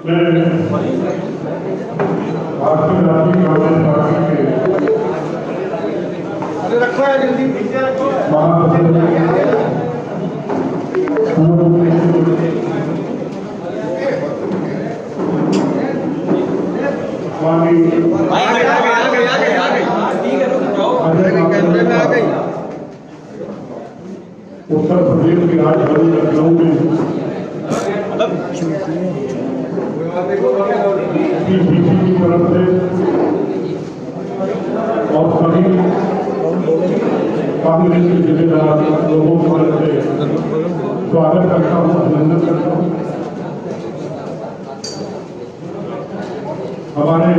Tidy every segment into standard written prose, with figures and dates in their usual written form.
भारतीय राष्ट्रीय कांग्रेस पार्टी के रखो है जल्दी रखो उत्तर प्रदेश की राजधानी लखनऊ में पीसीसी की तरफ से और सभी कांग्रेस के जिम्मेदार लोगों की तरफ से स्वागत करता हूँ, अभिनंदन करता हूँ। हमारे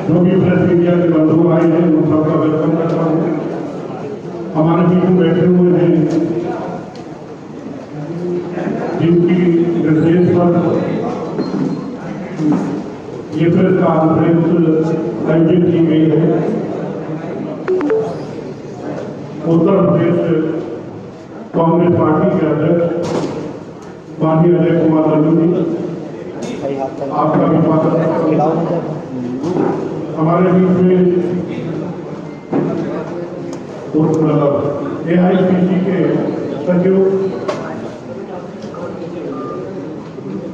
जो भी प्रेस मीडिया के बंधु आए हैं उन सबका वेलकम करता हूँ। हमारे बीच में बैठे हुए हैं जिनकी निर्देश पर ये प्रेस कॉन्फ्रेंस आयोजित की गई है। उत्तर प्रदेश कांग्रेस पार्टी के अध्यक्ष माननीय अजय कुमार लल्लू जी, आपका भी स्वागत है। हमारे बीच में AICC के सचिव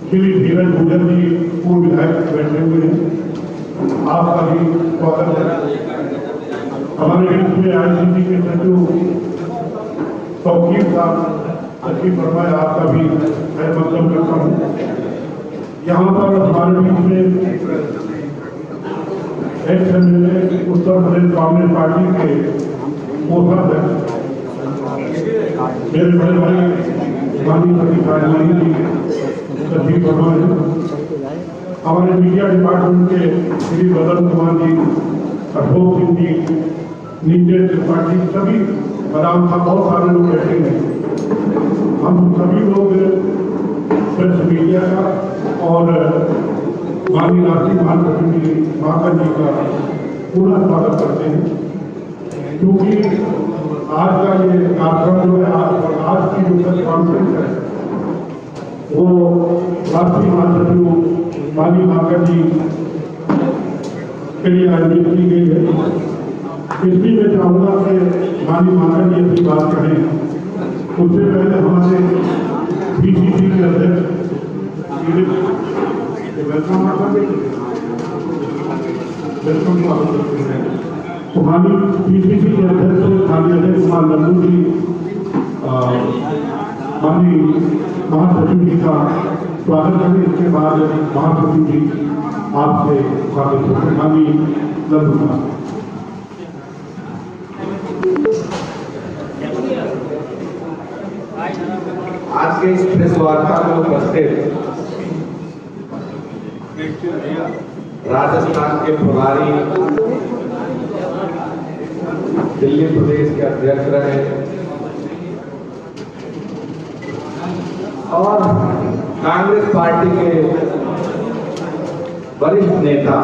श्री धीरज भूजन जी पूर्व विधायक बैठे हुए हैं, आपका भी स्वागत है। हमारे बीच में AICC के सचिव तौकीर साहब सचिव वर्मा, आपका भी मैं वेलकम करता हूँ। यहाँ पर हमारे बीच में ex-MLA उत्तर प्रदेश कांग्रेस पार्टी के मेरे बड़े भाई माननीय सतीश जी सचिव वर्मा है। हमारे मीडिया डिपार्टमेंट के श्री बदन कुमार जी, अशोक सिंह जी, नीचे त्रिपाठी, सभी बदाम था, बहुत सारे लोग बैठे हैं। हम सभी लोग प्रेस मीडिया का और माननीय राष्ट्रीय महासचिव जी महाकन जी का पूरा स्वागत करते हैं, क्योंकि आज का ये कार्यक्रम जो है, आज की जो प्रेस कॉन्फ्रेंस है वो राष्ट्रीय महासचिव माननीय महाकन जी के लिए आयोजित की गई है। इसलिए मैं चाहूँगा कि माननीय महाकन जी अपनी बात करें। उससे पहले हमारे पीसीसी के अध्यक्ष तो माननीय पीसीसी के अध्यक्ष माननीय अजय कुमार लल्लू जी, माननीय महासचिव जी का स्वागत करें। इसके बाद महासचिव जी आपसे स्वागत होते। माननीय लल्लू साहब। आज के इस प्रेस वार्ता में उपस्थित राजस्थान के प्रभारी, दिल्ली प्रदेश के अध्यक्ष रहे और कांग्रेस पार्टी के वरिष्ठ नेता,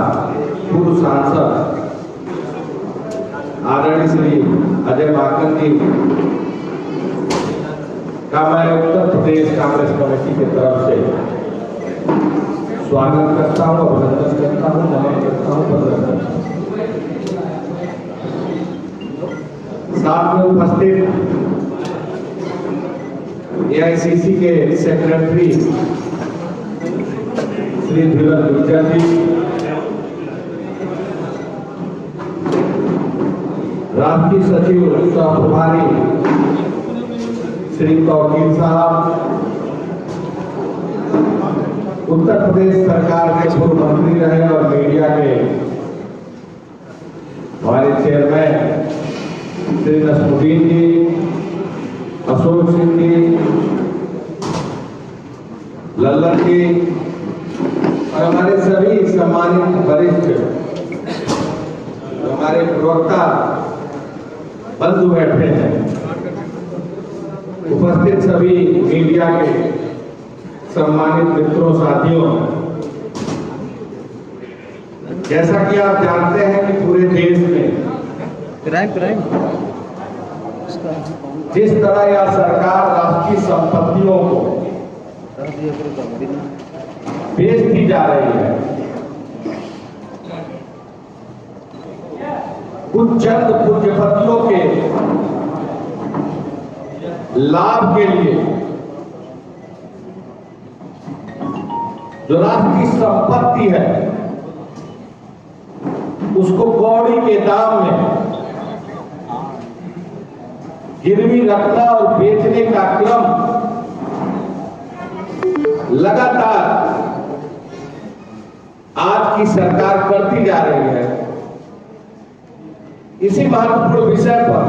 पूर्व सांसद आदरणीय श्री अजय माकन जी का मैं उत्तर प्रदेश कांग्रेस कमेटी की तरफ से स्वागत करता हूँ, अभिनंदन करता हूँ, नमन करता हूँ, वंदन करता हूँ। साथ में उपस्थित AICC के सेक्रेटरी श्री धीरज भूजन जी, राष्ट्रीय सचिव सह प्रभारी श्री तौकीर साहब, उत्तर प्रदेश सरकार के पूर्व मंत्री रहे और मीडिया के हमारे चेयरमैन श्री नसरुद्दीन जी, अशोक सिंह जी, लल्लन जी और हमारे सभी सम्मानित वरिष्ठ हमारे प्रवक्ता बंधु बैठे हैं, उपस्थित सभी मीडिया के सम्मानित मित्रों, साथियों, जैसा कि आप जानते हैं कि पूरे देश में जिस तरह यह सरकार राष्ट्रीय संपत्तियों को पेश की जा रही है। कुछ चंद पूंजीपतियों के लाभ के लिए जो राष्ट्रीय संपत्ति है उसको कौड़ी के दाम में गिरवी रखना और बेचने का क्रम लगातार आज की सरकार करती जा रही है। इसी महत्वपूर्ण विषय पर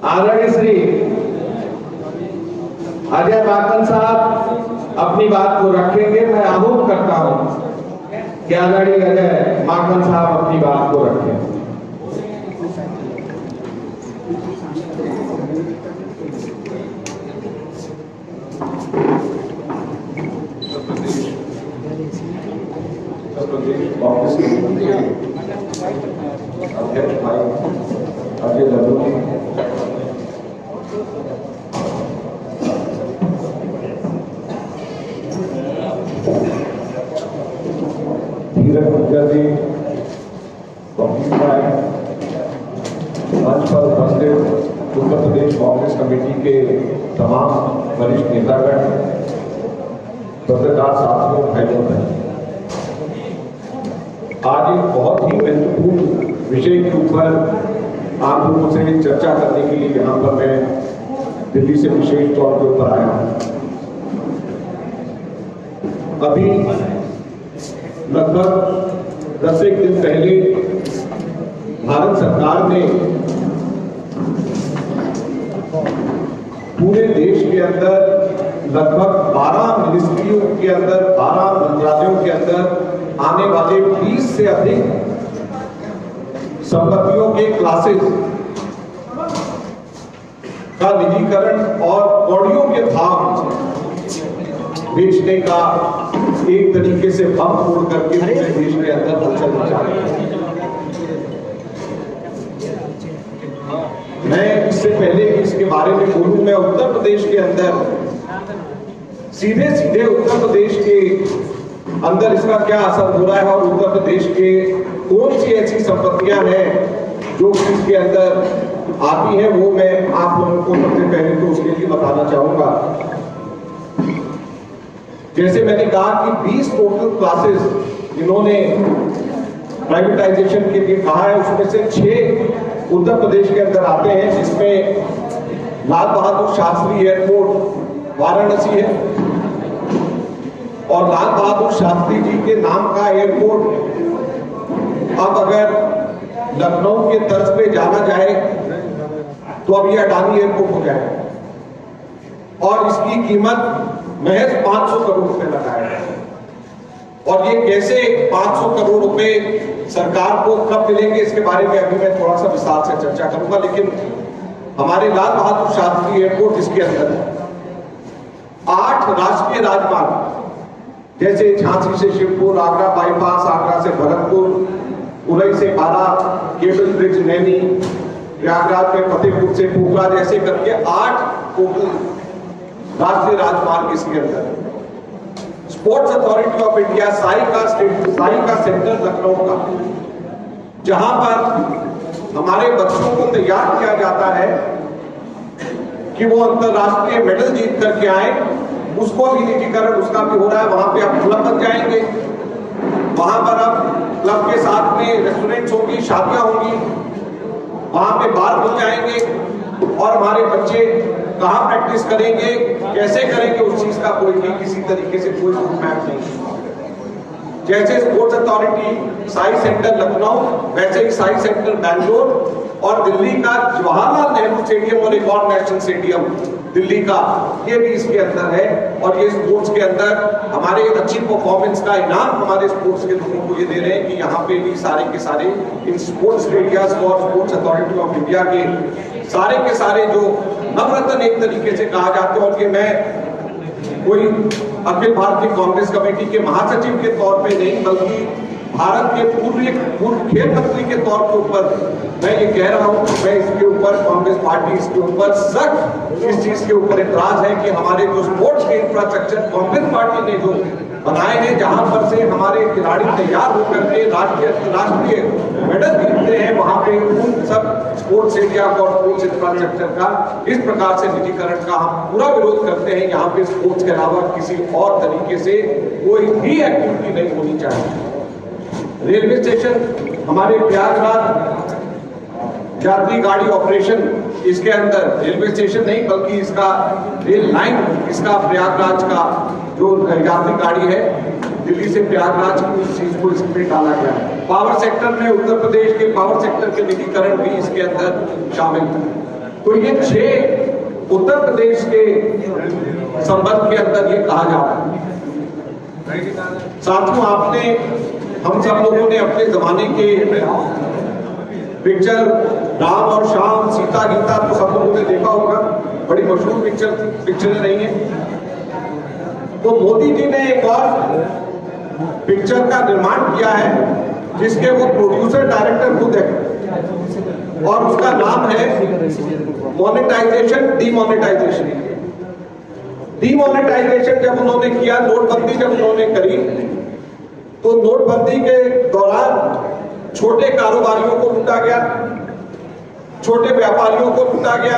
आदरणीय श्री अजय माकन साहब अपनी बात को रखेंगे। मैं आह्वान करता हूं कि आदरणीय अजय माकन साहब अपनी बात को रखें। कांग्रेस के अध्यक्ष भाई अजय लल्लू धीरज गुर्जर जी, वकील भाई, मंच पर उपस्थित उत्तर प्रदेश कांग्रेस कमेटी के तमाम वरिष्ठ नेतागण, पत्रकार साथियों, भाइयों बहनों, आज एक बहुत ही महत्वपूर्ण विषय के ऊपर आप लोगों से चर्चा करने के लिए यहाँ पर मैं दिल्ली से विशेष तौर पर ऊपर आया हूँ। अभी लगभग 10 दिन पहले भारत सरकार ने पूरे देश के अंदर लगभग 12 मिनिस्ट्रियों के अंदर, 12 मंत्रालयों के अंदर आने वाले 20 से अधिक संपत्तियों के क्लासेस का निजीकरण और कौड़ियों के भाव बेचने का एक तरीके से बम फोड़ करके पूरे देश के अंदर हलचल मचा रही है। मैं इससे पहले इसके बारे में बोलूं, मैं उत्तर प्रदेश के अंदर सीधे उत्तर प्रदेश के अंदर इसका क्या असर हो रहा है और उत्तर प्रदेश के कौन सी ऐसी संपत्तियां हैं जो इसके अंदर आती हैं, वो मैं आप लोगों को सबसे पहले तो उसके लिए बताना चाहूंगा। जैसे मैंने कहा कि 20 टोटल क्लासेस इन्होंने प्राइवेटाइजेशन के लिए कहा है, उसमें से 6 उत्तर प्रदेश के अंदर आते हैं, जिसमें लाल बहादुर शास्त्री एयरपोर्ट वाराणसी है और लाल बहादुर शास्त्री जी के नाम का एयरपोर्ट अब अगर लखनऊ के तर्ज पे जाना जाए तो अब यह अडानी एयरपोर्ट हो जाए और इसकी कीमत महज 500 करोड़ रुपए लगाया है। और ये कैसे 500 करोड़ रुपए सरकार को कब मिलेंगे इसके बारे में अभी मैं थोड़ा सा विस्तार से चर्चा करूंगा, लेकिन हमारे लाल बहादुर शास्त्री एयरपोर्ट इसके अंदर 8 राष्ट्रीय राजमार्ग जैसे झांसी से शिवपुर, आगरा बाईपास, आगरा से भरतपुर, उरई से बारा, केबल ब्रिज नैनी, प्रयागराज में फतेहपुर से पोखरा, जैसे करके 8 टोटल राष्ट्रीय राजमार्ग इसके अंदर। Sports authority of India Sai का सेंटर लखनऊ का, जहां पर हमारे बच्चों को तैयार किया जाता है कि वो अंतरराष्ट्रीय मेडल जीत करके आए, उसको भी निजीकरण उसका भी हो रहा है। वहां पे अब क्लब बन जाएंगे, वहां पर अब क्लब के साथ में रेस्टोरेंट्स होंगी, शादियां होंगी, वहां पे बार खुल जाएंगे और हमारे बच्चे कहां प्रैक्टिस करेंगे, कैसे करेंगे, उस चीज का कोई भी किसी तरीके से कोई रूट मैप नहीं। जैसे sports authority SAI centre Lucknow, वैसे ही साई सेंटर बैंगलोर और दिल्ली का जवाहरलाल नेहरू स्टेडियम और एक और नेशनल स्टेडियम दिल्ली का, ये भी इसके अंदर है। और ये स्पोर्ट्स के अंदर हमारे अच्छी परफॉर्मेंस का इनाम हमारे स्पोर्ट्स के लोगों को ये दे रहे हैं कि यहाँ पे भी सारे के सारे इन स्पोर्ट्स स्टेडियम्स और स्पोर्ट्स अथॉरिटी ऑफ इंडिया के सारे जो नवरत्न एक तरीके से कहा जाते हैं, और ये मैं कोई अखिल भारतीय कांग्रेस कमेटी के महासचिव के तौर पे नहीं, बल्कि भारत के पूर्व खेल मंत्री के तौर के ऊपर मैं ये कह रहा हूं कि मैं इसके ऊपर कांग्रेस पार्टी इसके ऊपर सख्त इस चीज के ऊपर इतराज है कि हमारे जो स्पोर्ट्स के इंफ्रास्ट्रक्चर कांग्रेस पार्टी ने जो बनाए हैं, जहां पर से हमारे खिलाड़ी तैयार होकर के राष्ट्रीय मेडल जीतते हैं, वहां पे उन सब स्पोर्ट्स एरिया और स्पोर्ट्स इंफ्रास्ट्रक्चर का इस प्रकार से निजीकरण का हम पूरा विरोध करते हैं। यहाँ पे स्पोर्ट्स के अलावा किसी और तरीके से कोई भी एक्टिविटी नहीं होनी चाहिए। रेलवे स्टेशन हमारे प्रयागराज यात्री गाड़ी ऑपरेशन, इसके अंदर रेलवे स्टेशन नहीं बल्कि इसका रेल लाइन, इसका प्रयागराज का जो यात्री गाड़ी है दिल्ली से प्रयागराज की, उस चीज को इसमें डाला गया है। पावर सेक्टर में उत्तर प्रदेश के पावर सेक्टर के निजीकरण भी इसके अंदर शामिल है। तो ये 6 उत्तर प्रदेश के संबंध के अंदर ये कहा जा रहा है। साथियों, आपने हम सब लोगों ने अपने जमाने के पिक्चर राम और श्याम, सीता गीता तो सब लोगों ने देखा होगा, बड़ी मशहूर पिक्चरें रही हैं। तो मोदी जी ने एक और पिक्चर का निर्माण किया है जिसके वो प्रोड्यूसर डायरेक्टर खुद है और उसका नाम है मॉनेटाइजेशन डीमॉनेटाइजेशन। डीमॉनेटाइजेशन जब उन्होंने किया, नोटबंदी जब उन्होंने करी, तो नोटबंदी के दौरान छोटे कारोबारियों को लूटा गया, छोटे व्यापारियों को लूटा गया।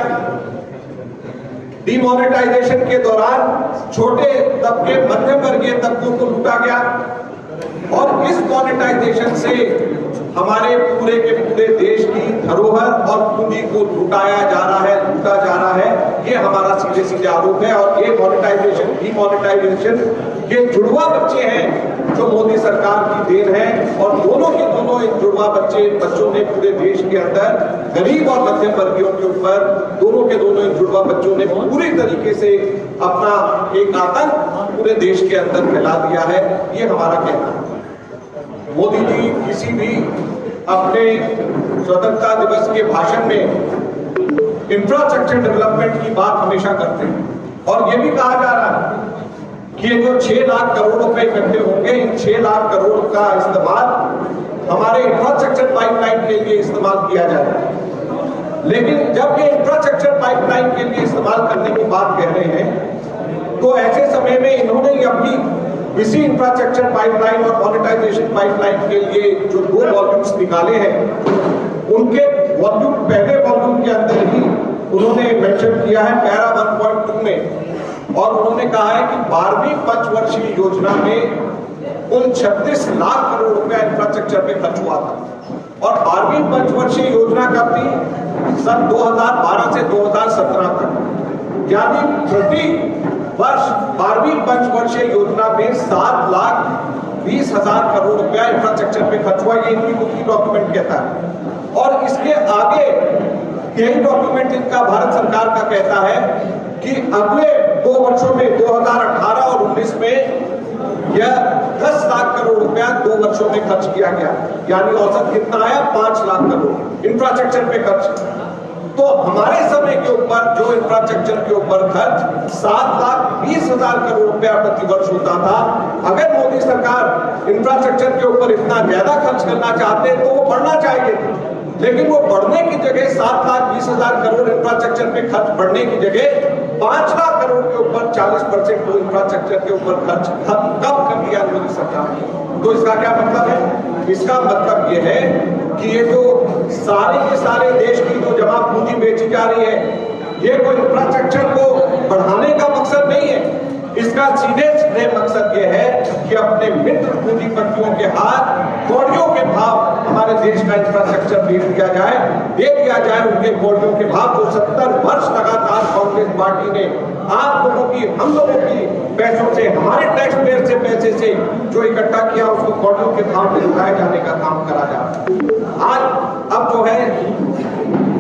डीमॉनेटाइजेशन के दौरान छोटे तबके, मध्यम वर्गीय तबकों को लूटा गया और इस मॉनेटाइजेशन से हमारे पूरे के पूरे देश की धरोहर और पूंजी को लुटाया जा रहा है, लूटा जा रहा है। ये हमारा सीधे सीधे आरोप है और ये मॉनेटाइजेशन डीमॉनेटाइजेशन के जुड़वा बच्चे हैं जो मोदी सरकार की देन है और दोनों के दोनों इन जुड़वा बच्चों ने पूरे देश के अंदर गरीब और मध्यम वर्गीयों के ऊपर, दोनों के दोनों इन जुड़वा बच्चों ने पूरी तरीके से अपना एक आतंक पूरे देश के अंदर फैला दिया है। ये हमारा कहना है। मोदी जी किसी भी अपने स्वतंत्रता दिवस के भाषण में इंफ्रास्ट्रक्चर डेवलपमेंट की बात हमेशा करते हैं और ये भी कहा जा रहा है कि जो 6 लाख करोड़ रुपए इकट्ठे होंगे, इन 6 लाख करोड़ का इस्तेमाल हमारे इंफ्रास्ट्रक्चर पाइपलाइन के लिए इस्तेमाल किया जाएगा। लेकिन जब ये इंफ्रास्ट्रक्चर पाइपलाइन के लिए इस्तेमाल करने की बात कह रहे हैं तो ऐसे समय में इन्होंने अपनी इसी इंफ्रास्ट्रक्चर पाइपलाइन और मॉनेटाइजेशन पाइपलाइन के लिए जो 2 वॉल्यूम्स निकाले हैं, उनके वॉल्यूम, पहले वॉल्यूम के अंदर ही उन्होंने मेंशन किया है पैरा 1.2 में, और उन्होंने कहा है कि 12वीं पंचवर्षीय योजना में कुल 36 लाख करोड़ रुपया इंफ्रास्ट्रक्चर पे खर्च हुआ था। और 12वीं पंचवर्षीय योजना कब थी? सन 2012 से 2017 तक, यानी प्रति वर्ष 12वीं पंचवर्षीय योजना में 7,20,000 करोड़ रुपया इंफ्रास्ट्रक्चर पे खर्च हुआ। ये इनकी बुक की डॉक्यूमेंट कहता है। और इसके आगे यही डॉक्यूमेंट इनका भारत सरकार का कहता है कि अगले 2 वर्षों में 2018 और 19 में यह 10 लाख करोड़ रुपया 2 वर्षों में खर्च किया गया, यानी औसत कितना आया? 5 लाख करोड़ इंफ्रास्ट्रक्चर पे खर्च। तो हमारे समय के ऊपर जो इंफ्रास्ट्रक्चर के ऊपर खर्च 7,20,000 करोड़ रुपया प्रति वर्ष होता था। अगर मोदी सरकार इंफ्रास्ट्रक्चर के ऊपर इतना ज्यादा खर्च करना चाहते तो वो बढ़ना चाहिए, लेकिन वो बढ़ने की जगह 7,20,000 करोड़ इंफ्रास्ट्रक्चर पे खर्च बढ़ने की जगह 5 लाख करोड़ के ऊपर 40% इंफ्रास्ट्रक्चर के ऊपर खर्च कब कर दिया मोदी सरकार ने। तो इसका क्या मतलब है? इसका मतलब ये है कि ये जो सारे के सारे देश की जो जमा पूंजी बेची जा रही है, ये कोई इंफ्रास्ट्रक्चर को बढ़ाने का मकसद नहीं है। इसका सीधे सीधे मकसद ये है कि अपने मित्र पूंजीपतियों के हाथ कौड़ियों के भाव हमारे देश का इंफ्रास्ट्रक्चर दे दिया जाए उनके कौड़ियों के भाव। जो 70 वर्ष लगातार कांग्रेस पार्टी ने आप लोगों की, हम लोगों की पैसों से, हमारे टैक्स पेयर से पैसे से जो इकट्ठा किया, उसको कौड़ियों के भाव में लुटाए जाने का काम करा जा रहा है। आज अब जो है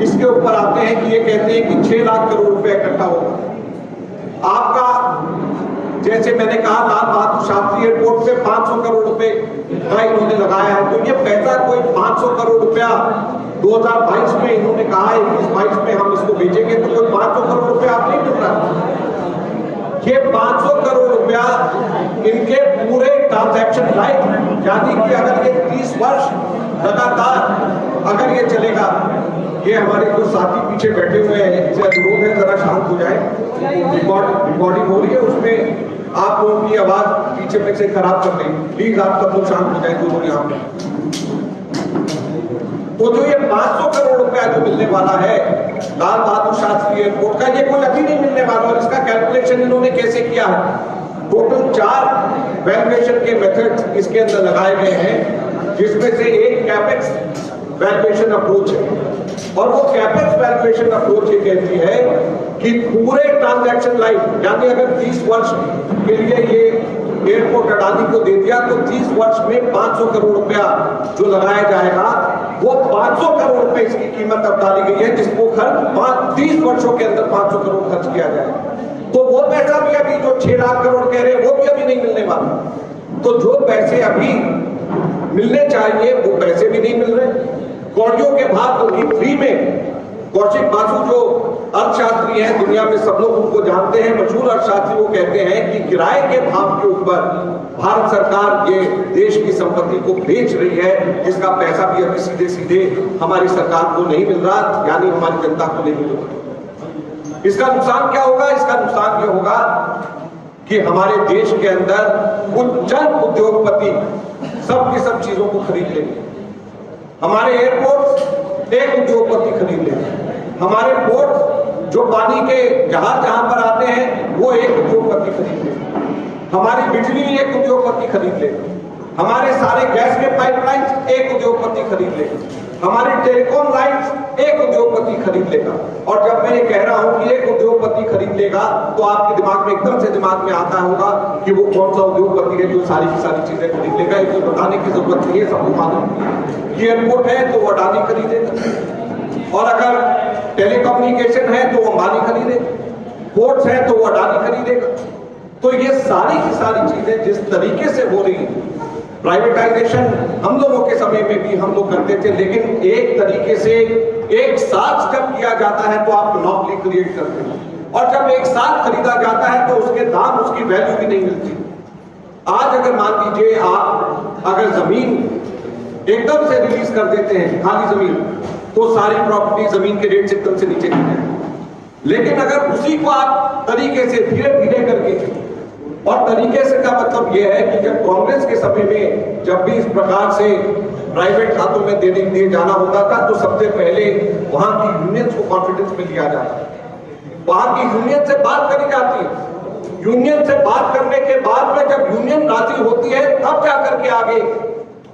इसके ऊपर आते हैं कि ये कहते हैं कि 6 लाख करोड़ रुपए इकट्ठा होगा। आपका जैसे मैंने कहा लाल बहादुर शास्त्री एयरपोर्ट पे 500 करोड़ रुपए का इन्होंने लगाया है, तो ये पैसा कोई 500 करोड़ रुपया 2022 में इन्होंने कहा है 21-22 में हम इसको बेचेंगे, तो कोई 500 करोड़ रुपया आप नहीं मिल रहा। ये 500 करोड़ रुपया इनके पूरे ट्रांजैक्शन लाइफ, यानी कि अगर ये लगातार अगर ये चलेगा, ये हमारे जो साथी पीछे बैठे हुए हैं इनसे अनुरोध है जरा शांत हो जाए। रिकॉर्डिंग हो रही है, उसमें आप लोगों की आवाज पीछे में से खराब कर दें। प्लीज आप सब लोग शांत हो जाए जो लोग यहाँ पे। तो जो ये 500 करोड़ रुपया जो मिलने वाला है लाल बहादुर शास्त्री एयरपोर्ट का, ये कोई अभी नहीं मिलने वाला। और इसका कैलकुलेशन इन्होंने कैसे किया है? टोटल 4 वैल्यूएशन के मेथड इसके अंदर लगाए गए हैं, जिसमें से एक कैपेक्स वैल्यूएशन अप्रोच है। और वो कैपेक्स वैल्यूएशन अप्रोच ये कहती है कि पूरे ट्रांजैक्शन लाइफ, यानी अगर 30 वर्ष के लिए ये एयरपोर्ट अडानी को दे दिया तो 30 वर्ष में 500 करोड़ रुपया जो लगाया जाएगा, वो 500 करोड़ रुपए इसकी कीमत अब डाली गई है, जिसको खर्च 30 वर्षों के अंदर 500 करोड़ खर्च किया जाएगा। तो वो पैसा भी अभी जो 6 लाख करोड़ कह रहे हैं वो भी अभी नहीं मिलने वाला। तो जो पैसे अभी मिलने चाहिए वो पैसे भी नहीं मिल रहे। कौड़ियों के भाव बल्कि फ्री में। कौशिक बासु जो अर्थशास्त्री हैं, दुनिया में सब लोग उनको जानते हैं, मशहूर अर्थशास्त्री, वो कहते हैं कि किराए के भाव के ऊपर भारत सरकार ये देश की संपत्ति को बेच रही है, जिसका पैसा भी अभी सीधे सीधे हमारी सरकार को नहीं मिल रहा, यानी हमारी जनता को नहीं मिल रहा। इसका नुकसान क्या होगा? इसका नुकसान ये होगा कि हमारे देश के अंदर कुछ चंद उद्योगपति सब की सब चीजों को खरीद लेंगे। हमारे एयरपोर्ट एक उद्योगपति खरीद लेंगे। हमारे पोर्ट जो पानी के जहाज जहां पर आते हैं वो एक उद्योगपति खरीद लेंगे। हमारी बिजली एक उद्योगपति खरीद लेंगे। हमारे सारे गैस के पाइपलाइंस एक उद्योगपति खरीद लेगा। हमारी टेलीकॉम लाइन्स एक उद्योगपति खरीद लेगा। और जब मैं ये कह रहा हूं कि एक उद्योगपति खरीद लेगा तो आपके दिमाग में एकदम से दिमाग में आता होगा कि वो कौन सा उद्योगपति है जो सारी की सारी चीजें खरीद लेगा। इसको बताने की जरूरत नहीं है, सबको मालूम। एयरपोर्ट है तो वो अडानी खरीदेगा, और अगर टेलीकम्युनिकेशन है तो वो अंबानी खरीदेगा, पोर्ट्स है तो वो अडानी खरीदेगा। तो ये सारी की सारी चीजें जिस तरीके से हो रही है, प्राइवेटाइजेशन हम लोगों के समय में भी हम लोग करते थे, लेकिन एक तरीके से एक साथ जब किया जाता है तो आप मोनोपोली क्रिएट करते हैं, और जब एक साथ खरीदा जाता है तो उसके दाम, उसकी वैल्यू भी नहीं मिलती। आज अगर मान लीजिए आप अगर जमीन एकदम से रिलीज कर देते हैं, खाली जमीन, तो सारी प्रॉपर्टी जमीन के रेट से एकदम से नीचे गिर जाएगी। लेकिन अगर उसी को आप तरीके से धीरे धीरे करके, और तरीके से का मतलब यह है कि जब कांग्रेस के समय में जब भी इस प्रकार से प्राइवेट खातों में देने दिए जाना होता था तो सबसे पहले वहां की यूनियंस को कॉन्फिडेंस में लिया जाता है। वहां की यूनियन से बात करी जाती है। यूनियन से बात करने के बाद में जब यूनियन राजी होती है तब जाकर के आगे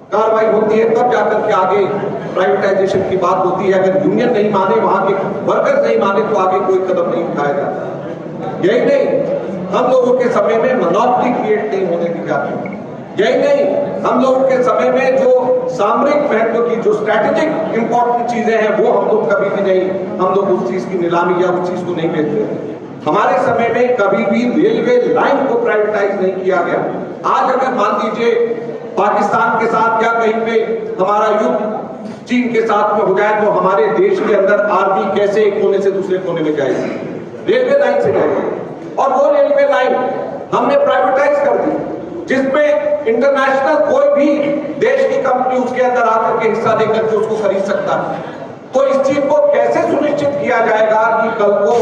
कार्रवाई होती है, तब जाकर के आगे प्राइवेटाइजेशन की बात होती है। अगर यूनियन नहीं माने, वहां के वर्कर्स नहीं माने, तो आगे कोई कदम नहीं उठाया जाता। यही नहीं, हम लोगों के समय में मोनोपोली क्रिएट नहीं होने दी जाती। यही नहीं, हम लोगों के समय में जो सामरिक महत्व की, जो स्ट्रैटेजिक इंपॉर्टेंट चीजें हैं, वो हम लोग कभी भी नहीं, हम लोग उस चीज की नीलामी या उस चीज को नहीं बेचते। हमारे समय में कभी भी रेलवे लाइन को प्राइवेटाइज नहीं किया गया। आज अगर मान लीजिए पाकिस्तान के साथ या कहीं पे हमारा युद्ध चीन के साथ में हो जाए तो हमारे देश के अंदर आर्मी कैसे एक कोने से दूसरे कोने में जाएगी? रेलवे लाइन से जाएगी। और वो रेलवे लाइन हमने प्राइवेटाइज कर दी, जिसमें इंटरनेशनल कोई भी देश की कंपनी उसके अंदर आकर के हिस्सा लेकर के उसको खरीद सकता है। तो इस चीज को कैसे सुनिश्चित किया जाएगा कि कल को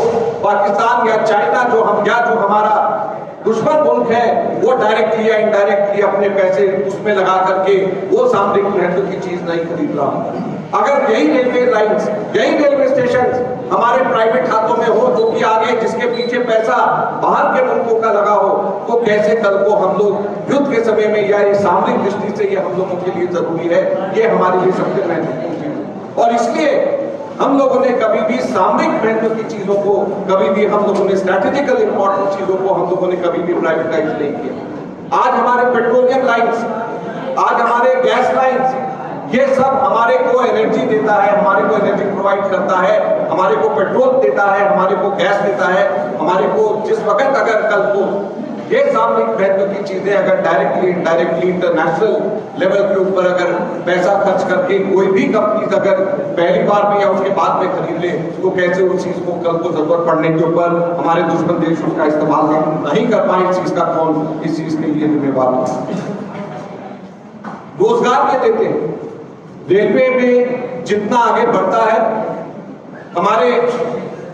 पाकिस्तान या चाइना जो हमारा दुश्मन मुल्क है, वो डायरेक्टली या इनडायरेक्टली अपने पैसे उसमें लगा करके वो सामरिक महत्व की चीज नहीं खरीद रहा। अगर यही रेलवे लाइंस, यही रेलवे स्टेशन हमारे प्राइवेट हाथों में हो, जो कि आगे जिसके पीछे पैसा बाहर के मुल्कों का लगा हो, तो कैसे कल को हम लोग युद्ध के समय में या ये सामरिक दृष्टि से ये हम लोगों के लिए जरूरी है, ये हमारे लिए सबसे महत्वपूर्ण चीज है। और इसलिए हम लोगों ने कभी भी सामरिक महत्व की चीजों को, कभी भी हम लोगों ने स्ट्रैटेजिकल इंपॉर्टेंट चीजों को हम लोगों ने कभी भी प्राइवेटाइज नहीं किया। आज हमारे पेट्रोलियम लाइंस, आज हमारे गैस लाइंस, ये सब हमारे को एनर्जी देता है, हमारे को एनर्जी प्रोवाइड करता है, हमारे को पेट्रोल देता है, हमारे को गैस देता है, हमारे को जिस वक्त अगर कल को ये सामरिक महत्व की चीजें अगर डायरेक्टली इनडायरेक्टली इंटरनेशनल लेवल के ऊपर अगर पैसा खर्च करके कोई भी कंपनी अगर पहली बार में या उसके बाद में खरीद ले, तो कैसे उस चीज को कल को जरूरत पड़ने के ऊपर हमारे दुश्मन देश उसका इस्तेमाल नहीं कर पाए, इस चीज का कौन इस चीज के लिए जिम्मेवार है? रोजगार के देते हैं, रेलवे में जितना आगे बढ़ता है, हमारे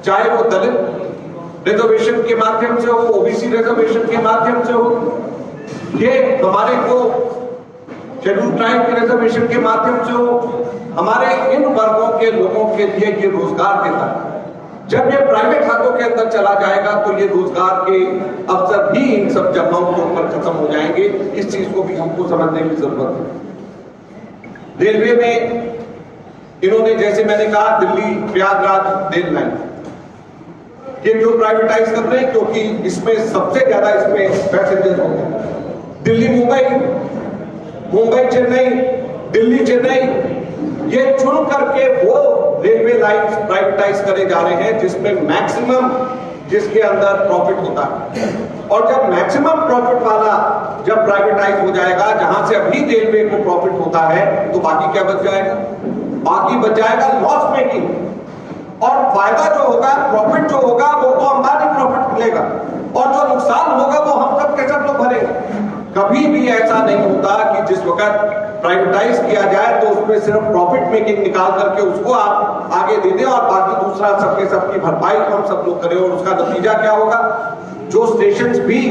चाहे वो दलित रिजर्वेशन के माध्यम से हो, ओबीसी रिजर्वेशन के माध्यम से हो, ये हमारे को शेड्यूल ट्राइब के रिजर्वेशन के माध्यम से हो, हमारे इन वर्गों के लोगों के लिए ये रोजगार देता है। जब ये प्राइवेट हाथों के अंदर चला जाएगा तो ये रोजगार के अवसर भी इन सब जगहों के ऊपर खत्म हो जाएंगे। इस चीज को भी हमको समझने की जरूरत है। रेलवे में इन्होंने, जैसे मैंने कहा, दिल्ली प्रयागराज रेल लाइन ये जो प्राइवेटाइज कर रहे हैं, क्योंकि इसमें सबसे ज्यादा इसमें पैसेंजर्स होते हैं। दिल्ली मुंबई, मुंबई चेन्नई, दिल्ली चेन्नई, ये चुन करके वो रेलवे लाइंस प्राइवेटाइज करे जा रहे हैं जिसमें मैक्सिमम, जिसके अंदर प्रॉफिट होता है। और जब मैक्सिमम प्रॉफिट वाला जब प्राइवेटाइज हो जाएगा, जहां से अभी रेलवे को प्रॉफिट होता है, तो बाकी क्या बच जाएगा? बाकी बच जाएगा लॉस मेकिंग। और फायदा जो होगा, प्रॉफिट जो होगा, वो तो अंबानी प्रॉफिट मिलेगा, और जो नुकसान होगा वो हम सब के सब लोग भरेंगे। कभी भी ऐसा नहीं होता कि जिस वक्त प्राइवेटाइज किया जाए तो उसमें सिर्फ प्रॉफिट मेकिंग निकाल करके उसको आप आगे दे दें और बाकी दूसरा सबके सबकी भरपाई हम सब लोग करें। और उसका नतीजा क्या होगा? जो स्टेशंस भी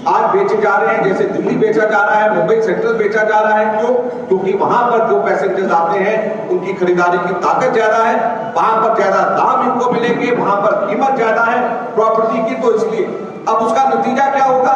आज बेचे जा रहे हैं, जैसे दिल्ली बेचा जा रहा है, मुंबई सेंट्रल बेचा जा रहा है, क्यों? क्योंकि वहां पर जो पैसेंजर्स आते हैं उनकी खरीदारी की ताकत ज्यादा है, वहां पर ज्यादा दाम इनको मिलेंगे, वहां पर कीमत ज्यादा है प्रॉपर्टी की, तो इसलिए अब उसका नतीजा क्या होगा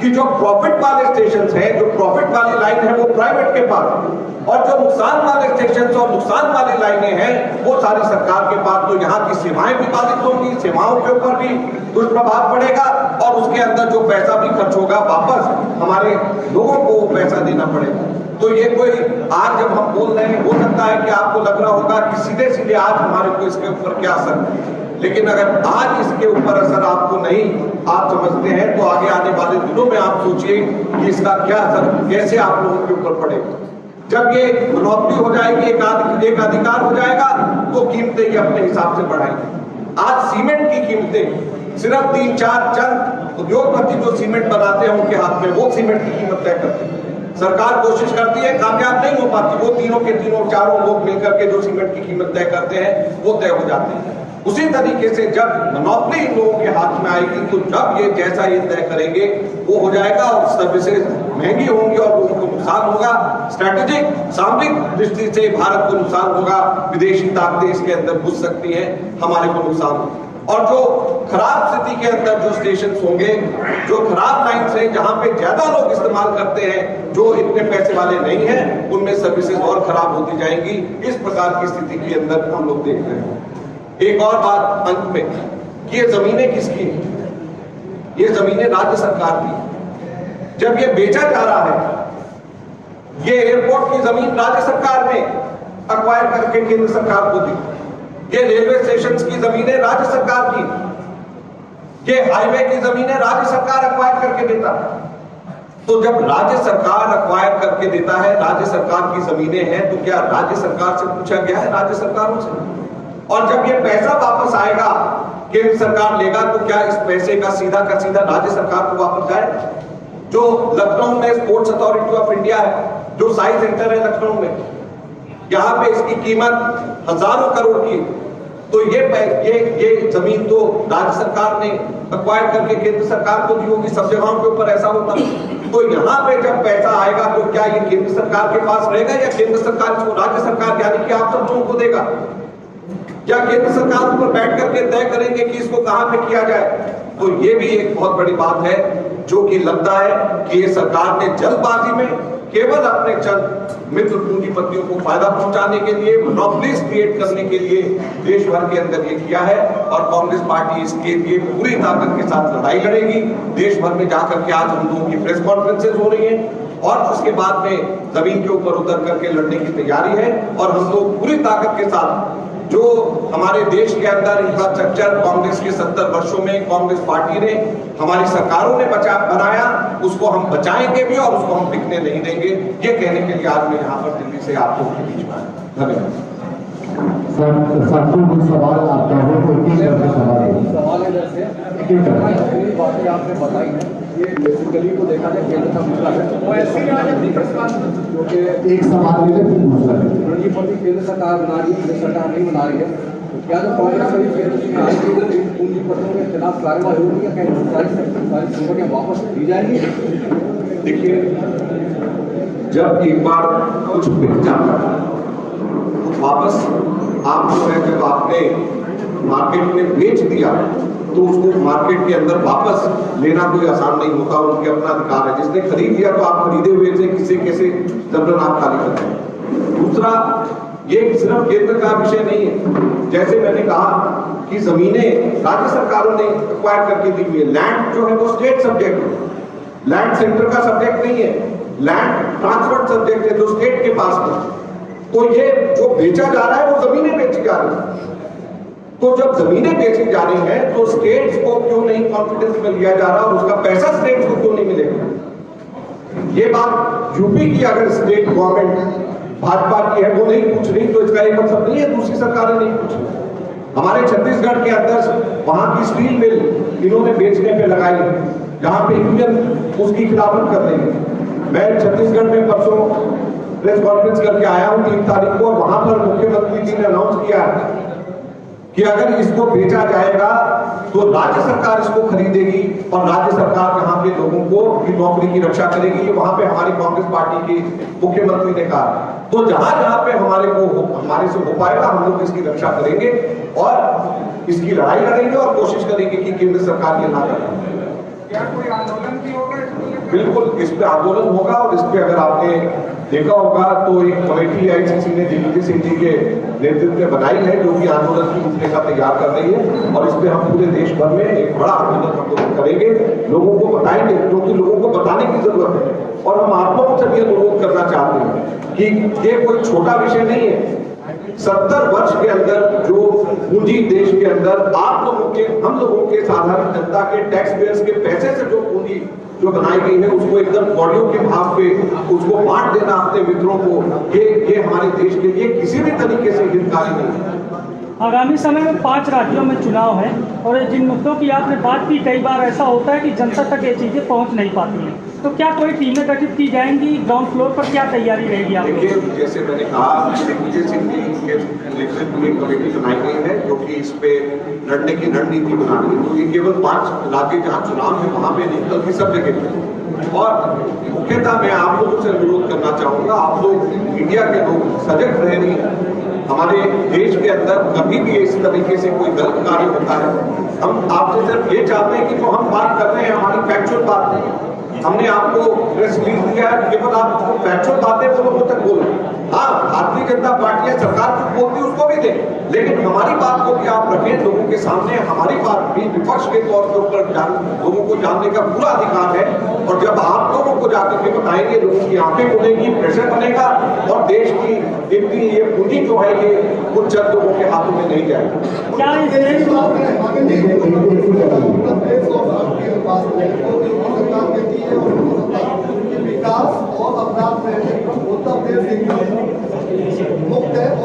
कि जो प्रॉफिट वाले स्टेशन हैं, जो प्रॉफिट वाली लाइन है, वो प्राइवेट के पास, और जो नुकसान वाले स्टेशन और नुकसान वाली लाइनें हैं वो सारी सरकार के पास। तो यहाँ की सेवाएं भी बाधित होंगी, सेवाओं के ऊपर भी दुष्प्रभाव पड़ेगा, और उसके अंदर जो पैसा भी खर्च होगा वापस हमारे लोगों को पैसा देना पड़ेगा। तो ये कोई आज जब हम बोल रहे हैं, हो सकता है कि आपको लग रहा होगा कि सीधे सीधे आज हमारे को इसके ऊपर क्या असर है, लेकिन अगर आज इसके ऊपर असर आपको नहीं आप समझते हैं तो आगे आने वाले दिनों में आप सोचिए कि इसका क्या असर, कैसे आप लोगों के ऊपर पड़ेगा। जब ये मोनोपोली हो जाएगी, एक अधिकार हो जाएगा, तो कीमतें ये अपने हिसाब से बढ़ाएंगे। आज सीमेंट की कीमतें सिर्फ 3-4 चंद उद्योगपति जो सीमेंट बनाते हैं उनके हाथ में, वो सीमेंट की कीमत तय करते हैं। सरकार कोशिश करती है, कामयाब नहीं हो पाती, वो तीनों के तीनों चारों लोग मिलकर के जो सीमेंट की कीमत तय करते हैं वो तय हो जाती है। उसी तरीके से जब मोनोपोली इन लोगों के हाथ में आएगी, तो जब ये जैसा ये तय करेंगे वो हो जाएगा, और सर्विसेज महंगी होंगी और लोगों को नुकसान होगा। स्ट्रेटेजिक सामरिक दृष्टि से भारत को नुकसान होगा, विदेशी ताकतें इसके अंदर घुस सकती हैं, हमारे को नुकसान होगा। और जो खराब स्थिति के अंदर जो स्टेशन होंगे, जो खराब लाइन्स हैं, जहां पे ज्यादा लोग इस्तेमाल करते हैं, जो इतने पैसे वाले नहीं हैं, उनमें सर्विसेज और खराब होती जाएंगी। इस प्रकार की स्थिति के अंदर हम लोग देख रहे हैं। एक और बात अंत में, कि ये जमीनें किसकी हैं? ये जमीनें राज्य सरकार की। जब ये बेचा जा रहा है, ये एयरपोर्ट की जमीन राज्य सरकार ने अक्वायर करके केंद्र सरकार को दी, ये रेलवे स्टेशन की जमीनें राज्य सरकार की, ये हाईवे की जमीनें राज्य सरकार अक्वायर करके देता है। तो जब राज्य सरकार अक्वायर करके देता है, राज्य सरकार की जमीनें हैं, तो क्या राज्य सरकार से पूछा गया है राज्य सरकारों से? और जब ये पैसा वापस आएगा, केंद्र सरकार लेगा, तो क्या इस पैसे का सीधा राज्य सरकार को वापस जाए? जो लखनऊ में स्पोर्ट्स अथॉरिटी ऑफ इंडिया है, जो साइंस सेंटर है लखनऊ में, यहाँ पे इसकी कीमत हजारों करोड़ की, तो ये जमीन तो राज्य सरकार ने अक्वायर करके केंद्र सरकार को दी होगी। सब जगहों के ऊपर ऐसा होता है। तो यहाँ पे जब पैसा आएगा, तो क्या ये केंद्र सरकार के पास रहेगा, या केंद्र सरकार इसको राज्य सरकार यानी कि आप सब लोगों को देगा? क्या केंद्र सरकार ऊपर बैठ करके तय करेंगे कि इसको कहां पे किया जाए? तो ये भी एक बहुत बड़ी बात है, जो कि लगता है कि ये सरकार ने जल्दबाजी में केवल अपने चंद मित्र पूंजीपतियों को फायदा पहुंचाने के लिए, मोनोपोलीज क्रिएट करने के लिए देश भर के अंदर ये किया है। और कांग्रेस पार्टी इसके लिए पूरी ताकत के साथ लड़ाई लड़ेगी। देश भर में जाकर के आज हम लोगों की प्रेस कॉन्फ्रेंसेज हो रही हैं, और उसके बाद में जमीन के ऊपर उतर करके लड़ने की तैयारी है। और हम लोग पूरी ताकत के साथ, जो हमारे देश के अंदर इंफ्रास्ट्रक्चर कांग्रेस के 70 वर्षों में कांग्रेस पार्टी ने, हमारी सरकारों ने बनाया, उसको हम बचाएंगे भी और उसको हम बिकने नहीं देंगे। ये कहने के लिए आज मैं यहाँ पर दिल्ली से आप लोगों के बीच में आया। धन्यवाद। सवाल आपका हो तो सवाल है, बातें आपने बताई है। ये बेसिकली को देखा जाए केंद्र का मुद्दा है क्योंकि एक सवाल ले ले फिर दूसरा ले। रणनीति मोदी केंद्र सरकार बना रही है, केंद्र सरकार नहीं बना रही है, तो क्या जो कांग्रेस कभी केंद्र में आएगी तो इन पूंजीपतियों के खिलाफ कार्रवाई होगी या कहीं सारी संपत्तियां वापस दी जाएंगी? देखिए, जब एक बार कुछ बिक जाता है तो वापस आप जो है जब आपने मार्केट में बेच दिया तो उसको मार्केट के अंदर वापस लेना कोई आसान नहीं होता, उनके अपना अधिकार है। जिसने खरीद लिया तो आप खरीदे हुए से किसे कैसे जबरन आप खाली करते हैं। दूसरा, ये सिर्फ केंद्र का विषय नहीं है। जैसे मैंने कहा कि जमीनें राज्य सरकारों ने एक्वायर करके दी हुई है। लैंड जो है वो स्टेट सब्जेक्ट है, लैंड सेंटर का सब्जेक्ट नहीं है, लैंड ट्रांसफर सब्जेक्ट है जो स्टेट के पास है। तो ये जो बेचा जा रहा है वो जमीनें बेची जा रही है। तो जब जमीनें बेची जा रही हैं तो स्टेट्स को क्यों नहीं कॉन्फिडेंस में लिया जा रहा और उसका पैसा स्टेट्स को क्यों नहीं मिलेगा? ये बात यूपी की अगर स्टेट गवर्नमेंट भाजपा की है वो नहीं पूछ रही तो इसका एक मतलब नहीं है दूसरी सरकारें नहीं पूछ रही। हमारे छत्तीसगढ़ के अंदर वहां की स्टील मिल इन्होंने बेचने पे लगाई, जहां पे यूनियन उसकी खिलाफत कर रही है। मैं छत्तीसगढ़ में परसों प्रेस कॉन्फ्रेंस करके आया हूं 3 तारीख को, और वहां पर मुख्यमंत्री जी ने अनाउंस किया कि अगर इसको बेचा जाएगा तो राज्य सरकार इसको खरीदेगी और राज्य सरकार यहाँ पे लोगों को की नौकरी की रक्षा करेगी। वहां पे हमारी कांग्रेस पार्टी के मुख्यमंत्री ने कहा। तो जहां जहां पे हमारे से हो पाएगा हम लोग इसकी रक्षा करेंगे और इसकी लड़ाई लड़ेंगे और कोशिश करेंगे कि केंद्र सरकार ये ना करे। क्या कोई आंदोलन भी होगा? बिल्कुल इस पे आंदोलन होगा, और इस पे अगर आपने देखा होगा तो एक कमेटी आईसीसी ने दिग्विजय सिंह जी के नेतृत्व में बनाई है जो कि आंदोलन की रूपरेखा तैयार कर रही है, और इस पे हम पूरे देश भर में एक बड़ा आंदोलन हम लोग करेंगे, लोगों को बताएंगे, क्योंकि लोगों को बताने की जरूरत है। और हम आप लोगों से भी अनुरोध करना चाहते हैं कि ये कोई छोटा विषय नहीं है। 70 वर्ष के अंदर जो पूंजी देश के अंदर आप लोगों के, हम लोगों के, साधारण जनता के, टैक्स पेयर्स के पैसे से जो पूंजी जो बनाई गई है उसको एकदम कौड़ियों के भाव पे उसको बांट देना अपने मित्रों को, ये हमारे देश के लिए किसी भी तरीके से हितकारी नहीं है। आगामी समय में 5 राज्यों में चुनाव है और जिन मुद्दों की आपने बात की, कई बार ऐसा होता है कि जनता तक ये चीजें पहुंच नहीं पाती हैं, तो क्या कोई टीमें गठित की जाएंगी? ग्राउंड फ्लोर पर क्या तैयारी रहेगी आप? देखिए, जैसे मैंने कहा दिग्विजय सिंह जी के नेतृत्व में कमेटी बनाई गई है जो कि इस पे लड़ने की रणनीति बना रही है। तो ये केवल 5 राज्य जहाँ चुनाव है वहां पे नहीं बल्कि सब जगह। और मुख्यतः मैं आप लोगों से अनुरोध करना चाहूंगा, आप लोग मीडिया के लोग सजग रहे नहीं। हमारे देश के अंदर कभी भी इस तरीके से कोई गलत कार्य होता है, हम आपसे सिर्फ ये चाहते हैं कि जो हम बात कर रहे हैं हमारी फैक्चुअल बात नहीं है। हमने आपको प्रेस रिलीज दिया है, केवल आप फैक्चुअल बातें वो लोगों तक बोलो। हाँ, भारतीय जनता पार्टी है, सरकार कुछ बोलती है उसको भी दें, लेकिन हमारी बात को भी आप रखें लोगों के सामने। हमारी बात भी विपक्ष के तौर पर लोगों को जानने का पूरा अधिकार है, और जब आप लोगों को जाकर के बताएंगे लोगों की आंखें खुलेंगी, प्रेशर बनेगा, और देश की इतनी ये पूंजी जो है ये कुछ चंद लोगों के हाथों में नहीं जाएगी। क्या विकास और अपराध में उत्तर प्रदेश